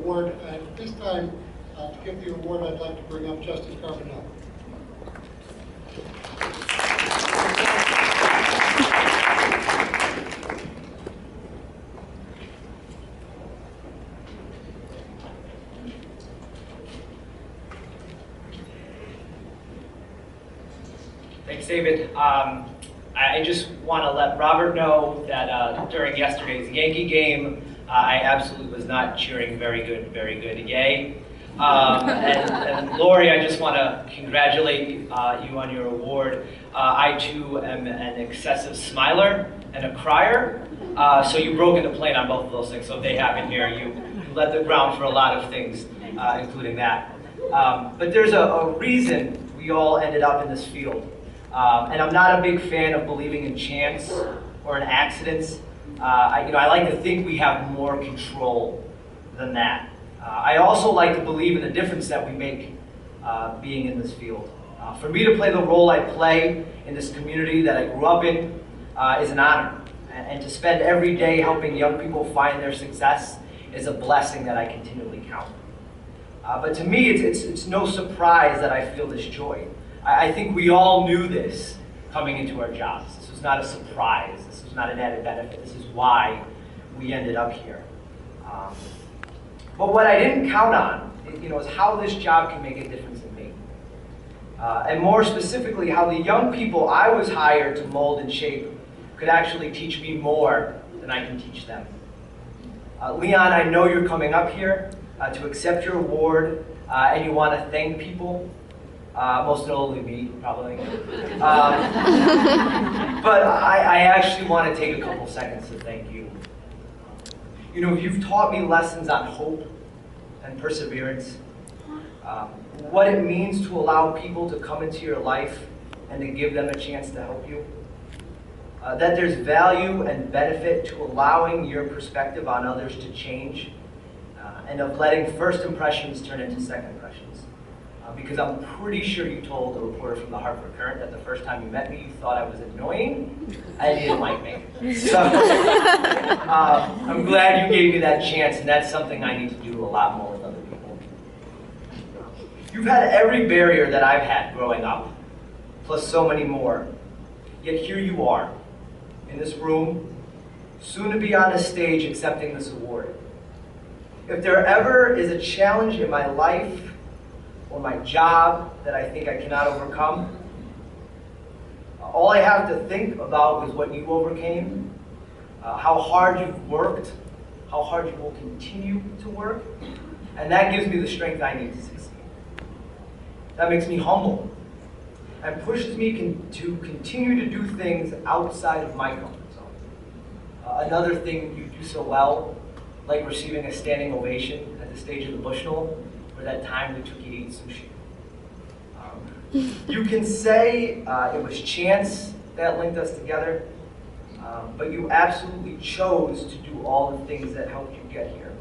award. And at this time, to give the award, I'd like to bring up Justin Carbonella. Thanks, David. I just want to let Robert know that during yesterday's Yankee game, I absolutely was not cheering very good, yay. And Lori, I just want to congratulate you on your award. I too am an excessive smiler and a crier, so you broke into plane on both of those things. So if they happen here, you led the ground for a lot of things, including that. But there's a reason we all ended up in this field. And I'm not a big fan of believing in chance or in accidents. I like to think we have more control than that. I also like to believe in the difference that we make being in this field. For me to play the role I play in this community that I grew up in is an honor. And to spend every day helping young people find their success is a blessing that I continually count. But to me, it's no surprise that I feel this joy. I think we all knew this coming into our jobs. This was not a surprise. This was not an added benefit. This is why we ended up here. But what I didn't count on, is how this job can make a difference in me. And more specifically, how the young people I was hired to mold and shape could actually teach me more than I can teach them. Leon, I know you're coming up here to accept your award, and you want to thank people. Most notably me, probably. But I actually want to take a couple seconds to thank you. You've taught me lessons on hope and perseverance, what it means to allow people to come into your life and to give them a chance to help you, that there's value and benefit to allowing your perspective on others to change, and of letting first impressions turn into second impressions. Because I'm pretty sure you told a reporter from the Hartford Current that the first time you met me, you thought I was annoying and you didn't like me. So I'm glad you gave me that chance, and that's something I need to do a lot more with other people. You've had every barrier that I've had growing up, plus so many more. Yet here you are, in this room, soon to be on a stage accepting this award. If there ever is a challenge in my life or my job that I think I cannot overcome, all I have to think about is what you overcame, how hard you've worked, how hard you will continue to work, and that gives me the strength I need to succeed. That makes me humble and pushes me to continue to do things outside of my comfort zone. Another thing you do so well, like receiving a standing ovation at the stage of the Bushnell, or that time we took you to eat sushi. You can say it was chance that linked us together, but you absolutely chose to do all the things that helped you get here.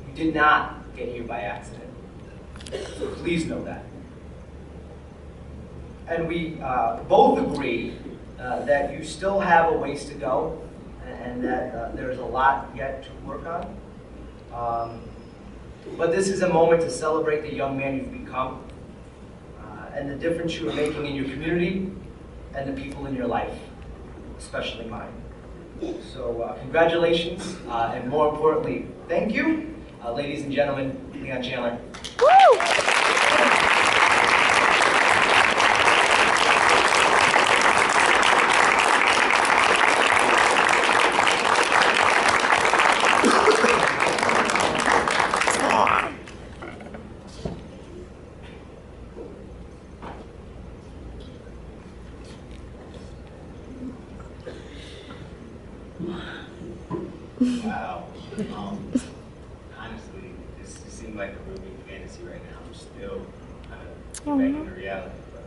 You did not get here by accident. So please know that. And we both agree that you still have a ways to go, and that there's a lot yet to work on. But this is a moment to celebrate the young man you've become, and the difference you are making in your community and the people in your life, especially mine. So congratulations, and more importantly, thank you, ladies and gentlemen, Leon Chandler. Woo! Wow. Honestly, this seems like a real big fantasy right now. I'm still kind of back into reality. But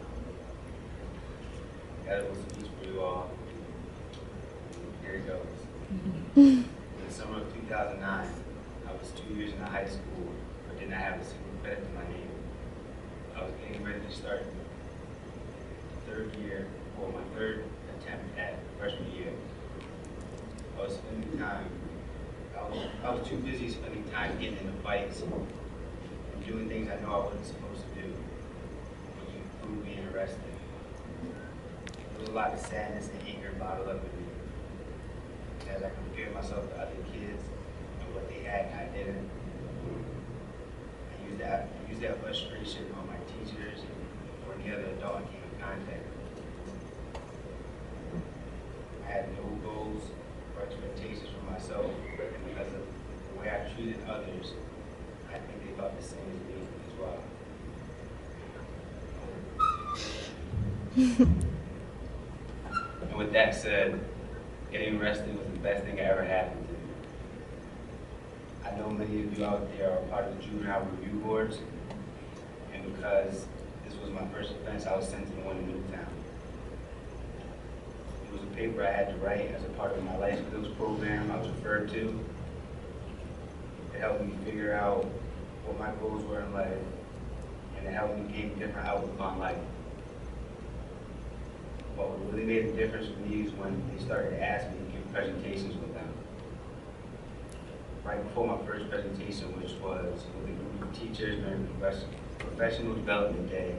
I got a little speech for you all. Here it goes. In the summer of 2009, I was 2 years in high school, but did not have a single credit to my name. I was getting ready to start my third attempt at freshman year. I was spending time I was too busy spending time getting into fights and doing things I know I wasn't supposed to do, which included being arrested. There was a lot of sadness and anger bottled up in me as I compared myself to other kids and what they had and I didn't. I used that frustration on my teachers or any other adult I came in contact with. I had no goals or expectations for myself, and because of the way I treated others, I think they thought the same as me as well. And with that said, getting arrested was the best thing that ever happened to me. I know many of you out there are part of the juvenile review boards, and because this was my first offense, I was sent to the one in Middletown. It was a paper I had to write as a part of my life skills program I was referred to. It helped me figure out what my goals were in life, and it helped me gain a different outlook on life. But what really made a difference for me is when they started to ask me to give presentations with them. Right before my first presentation, which was with a group of teachers during professional development day,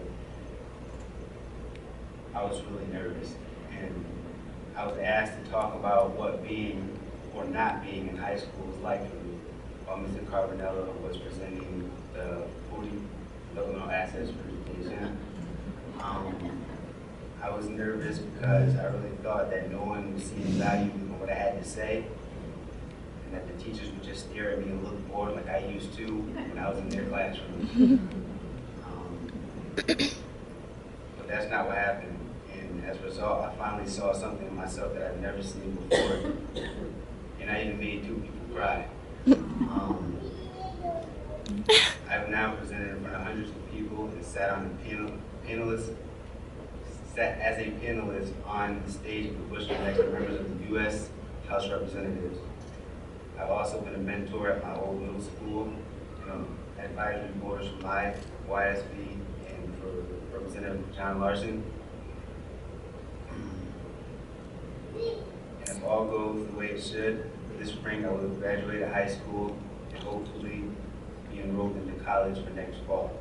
I was really nervous. And I was asked to talk about what being or not being in high school was like for me, while Mr. Carbonella was presenting the 40 developmental assets presentation. I was nervous because I really thought that no one would see the value in what I had to say, and that the teachers would just stare at me and look bored like I used to when I was in their classroom. But that's not what happened, and as a result, I finally saw something in myself that I'd never seen before, and I even made 2 people cry. I've now presented in front of hundreds of people and sat as a panelist on the stage of the Bush elected members of the U.S. House of Representatives. I've also been a mentor at my old middle school, advisory boards for my YSB and for Representative John Larson. And if all goes the way it should, this spring I will have graduated high school and hopefully be enrolled into college for next fall.